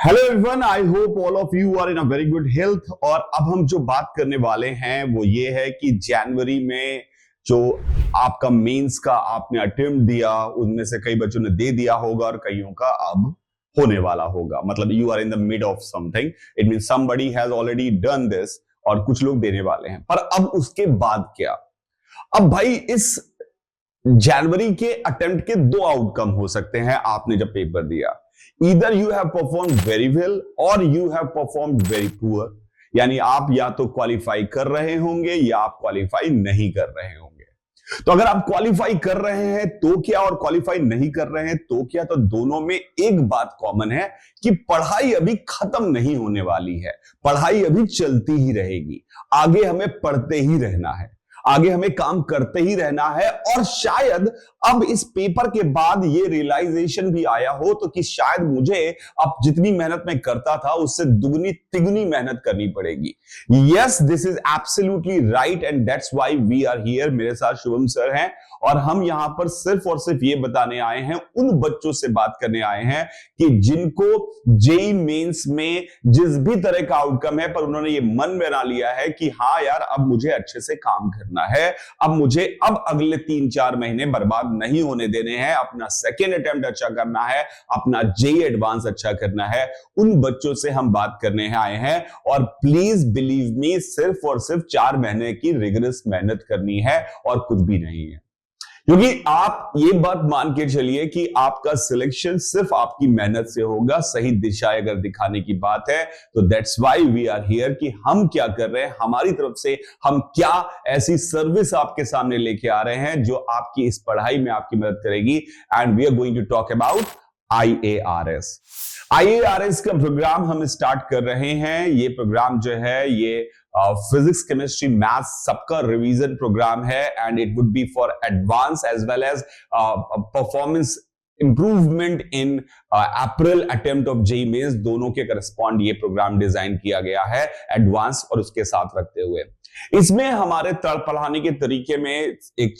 Hello everyone, I hope all of you are in a very good health. और अब हम जो बात करने वाले हैं वो ये है कि जनवरी में जो आपका मेंस का आपने अटेम्प्ट दिया, उनमें से कई बच्चों ने दे दिया होगा और कईयों का अब होने वाला होगा। मतलब you are in the mid of something, it mean somebody has already done this और कुछ लोग देने वाले हैं। पर अब उसके बाद क्या? अब भाई इस जनवरी के अटेम्प्ट के दो आउटकम हो सकते हैं। आपने जब पेपर दिया, either you have perform very well और you have perform very poor, यानी आप या तो क्वालिफाई कर रहे होंगे या आप क्वालिफाई नहीं कर रहे होंगे। तो अगर आप क्वालिफाई कर रहे हैं तो क्या, और क्वालिफाई नहीं कर रहे हैं तो क्या, तो दोनों में एक बात कॉमन है कि पढ़ाई अभी खत्म नहीं होने वाली है, पढ़ाई अभी चलती ही रहेगी। आगे हमें पढ़ते ही रहना है, आगे हमें काम करते ही रहना है। और शायद अब इस पेपर के बाद ये रियलाइजेशन भी आया हो तो कि शायद मुझे अब जितनी मेहनत मैं करता था उससे दुगनी तिगुनी मेहनत करनी पड़ेगी। Yes, this is absolutely right and that's why we are here. मेरे साथ शुभम सर हैं और हम यहां पर सिर्फ और सिर्फ ये बताने आए हैं, उन बच्चों से बात करने आए हैं कि जिनको जेईई मेंस में जिस भी तरह का आउटकम है, पर उन्होंने ये मन बना लिया है कि हाँ यार, अब मुझे अच्छे से काम करना है, अब मुझे अब अगले 3-4 महीने बर्बाद नहीं होने देने हैं, अपना सेकेंड अटेम्प्ट अच्छा करना है, अपना जेईई एडवांस अच्छा करना है। उन बच्चों से हम बात करने आए हैं और प्लीज बिलीव मी, सिर्फ और सिर्फ 4 महीने की रिगरस मेहनत करनी है और कुछ भी नहीं है। क्योंकि आप ये बात मान के चलिए कि आपका सिलेक्शन सिर्फ आपकी मेहनत से होगा। सही दिशा अगर दिखाने की बात है तो that's why we are here, कि हम क्या कर रहे हैं, हमारी तरफ से हम क्या ऐसी सर्विस आपके सामने लेके आ रहे हैं जो आपकी इस पढ़ाई में आपकी मदद करेगी। And we are going to talk about IARS। IARS का प्रोग्राम हम स्टार्ट कर रहे हैं। ये प्रोग्राम जो है ये फिजिक्स, केमिस्ट्री, मैथ्स सबका रिवीजन प्रोग्राम है and it would be for advance as well as performance improvement in April attempt of JEE mains. दोनों के करस्पॉन्ड ये प्रोग्राम डिजाइन किया गया है, एडवांस और उसके साथ रखते हुए। इसमें हमारे पढ़ाने के तरीके में एक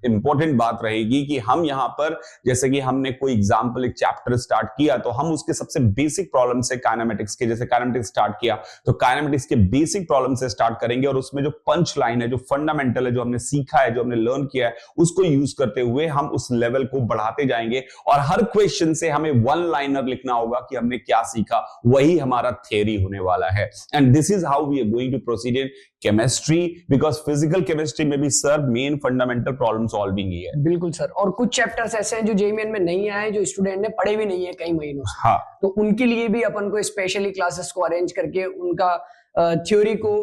इंपॉर्टेंट बात रहेगी कि हम यहां पर, जैसे कि हमने कोई एग्जांपल एक चैप्टर स्टार्ट किया तो हम उसके सबसे बेसिक प्रॉब्लम से काइनेमेटिक्स के, जैसे काइनेमेटिक्स स्टार्ट किया तो काइनेमेटिक्स के बेसिक प्रॉब्लम से स्टार्ट करेंगे और उसमें जो पंच लाइन है, जो फंडामेंटल है, जो हमने सीखा है, जो हमने लर्न किया है, उसको यूज करते हुए हम उस लेवल को बढ़ाते जाएंगे। और हर क्वेश्चन से हमें 1 लाइनर लिखना होगा कि हमने क्या सीखा, वही हमारा थ्योरी होने वाला है। And this is how we are going to proceed in chemistry, because physical chemistry में भी sir main fundamental problem solving ही है। बिल्कुल सर, और कुछ चैप्टर्स ऐसे हैं जो जेईई मेन में नहीं आए, जो स्टूडेंट ने पढ़े भी नहीं है कई महीनों से। हाँ, तो उनके लिए भी अपन को स्पेशली क्लासेस को अरेंज करके उनका थ्योरी को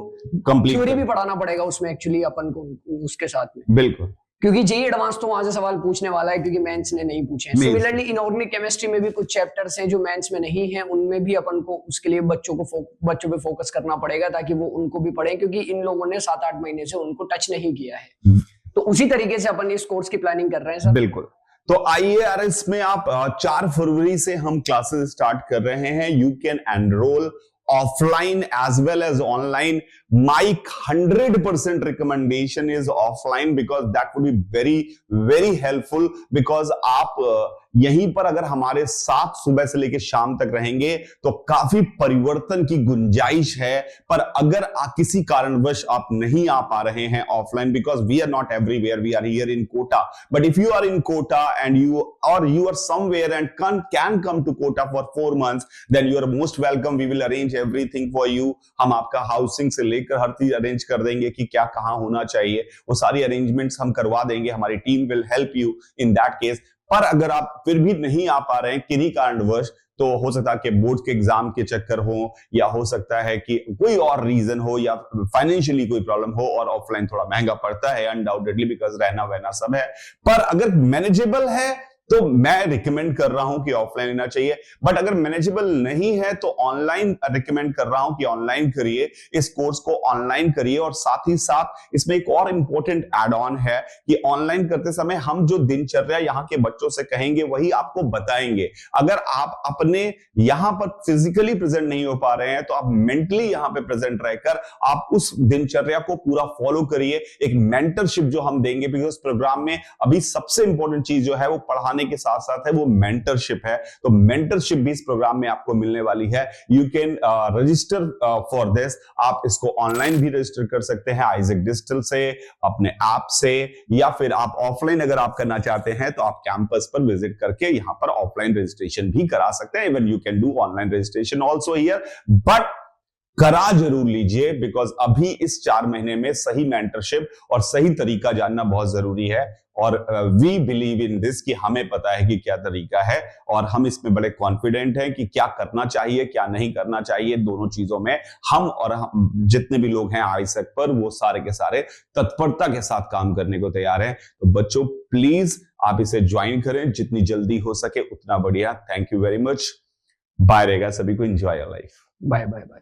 थ्योरी भी पढ़ाना पड़ेगा उसमें एक्चुअली अपन को उसके साथ में। बिल्कुल, क्योंकि जेईई एडवांस तो वहां से सवाल पूछने वाला है, क्योंकि मेंस ने नहीं पूछे हैं। सिमिलरली इनऑर्गेनिक केमिस्ट्री में भी कुछ चैप्टर्स हैं जो मेंस में नहीं है, उनमें भी अपन को उसके लिए बच्चों पे फोकस करना पड़ेगा ताकि वो उनको भी पढ़ें, क्योंकि इन लोगों ने 7-8 महीने से उनको टच नहीं किया है। तो उसी तरीके से अपन इस कोर्स की प्लानिंग कर रहे हैं सर। बिल्कुल। तो IARS में आप 4 फरवरी से हम क्लासेस स्टार्ट कर रहे हैं। You can enrol offline as well as online. My 100% recommendation is offline because that would be very very helpful, because आप यहीं पर अगर हमारे साथ सुबह से लेकर शाम तक रहेंगे तो काफी परिवर्तन की गुंजाइश है। पर अगर किसी कारणवश आप नहीं आ पा रहे हैं offline, because we are not everywhere, we are here in Kota, but if you are in Kota and you are somewhere and can come to Kota for 4 months, then you are most welcome. We will arrange everything for you. हम आपका housing से लेकर हर चीज arrange कर देंगे कि क्या कहां होना चाहिए, वो सारी अरेंजमेंट्स हम करवा देंगे। हमारी team will help you in that case. पर अगर आप फिर भी नहीं आ पा रहे हैं किन्हीं कारणवश, तो हो सकता है कि बोर्ड के एग्जाम के चक्कर हो, या हो सकता है कि कोई और रीजन हो, या फाइनेंशियली कोई प्रॉब्लम हो, और ऑफलाइन थोड़ा महंगा पड़ता है अनडाउटेडली, बिकॉज रहना वहना सब है। पर अगर मैनेजेबल है तो मैं रिकमेंड कर रहा हूं कि ऑफलाइन लेना चाहिए। बट अगर मैनेजेबल नहीं है तो ऑनलाइन रिकमेंड कर रहा हूं कि ऑनलाइन करिए, इस कोर्स को ऑनलाइन करिए। और साथ ही साथ इसमें एक और इंपॉर्टेंट एड ऑन है कि ऑनलाइन करते समय हम जो दिनचर्या यहाँ के बच्चों से कहेंगे वही आपको बताएंगे। अगर आप अपने यहाँ पर फिजिकली प्रेजेंट नहीं हो पा रहे हैं तो आप मेंटली यहाँ पे प्रेजेंट रहकर आप उस दिनचर्या को पूरा फॉलो करिए। एक मेंटरशिप जो हम देंगे, बिकॉज प्रोग्राम में अभी सबसे इंपॉर्टेंट चीज जो है वो पढ़ाने सिखाने के साथ साथ है वो मेंटरशिप है। तो मेंटरशिप भी इस प्रोग्राम में आपको मिलने वाली है। You can register for this. आप इसको ऑनलाइन भी रजिस्टर कर सकते हैं आइजैक डिजिटल से, अपने ऐप से, या फिर आप ऑफलाइन अगर आप करना चाहते हैं तो आप कैंपस पर विजिट करके यहां पर ऑफलाइन रजिस्ट्रेशन भी करा सकते हैं। Even you can do online registration also here, but करा जरूर लीजिए, बिकॉज अभी इस 4 महीने में सही मेंटरशिप और सही तरीका जानना बहुत जरूरी है। और वी बिलीव इन दिस कि हमें पता है कि क्या तरीका है, और हम इसमें बड़े कॉन्फिडेंट हैं कि क्या करना चाहिए क्या नहीं करना चाहिए। दोनों चीजों में हम जितने भी लोग हैं आइजैक पर, वो सारे के सारे तत्परता के साथ काम करने को तैयार हैं। तो बच्चों प्लीज आप इसे ज्वाइन करें, जितनी जल्दी हो सके उतना बढ़िया। Thank you very much. Bye रहेगा सभी को। Enjoy your life. Bye bye bye.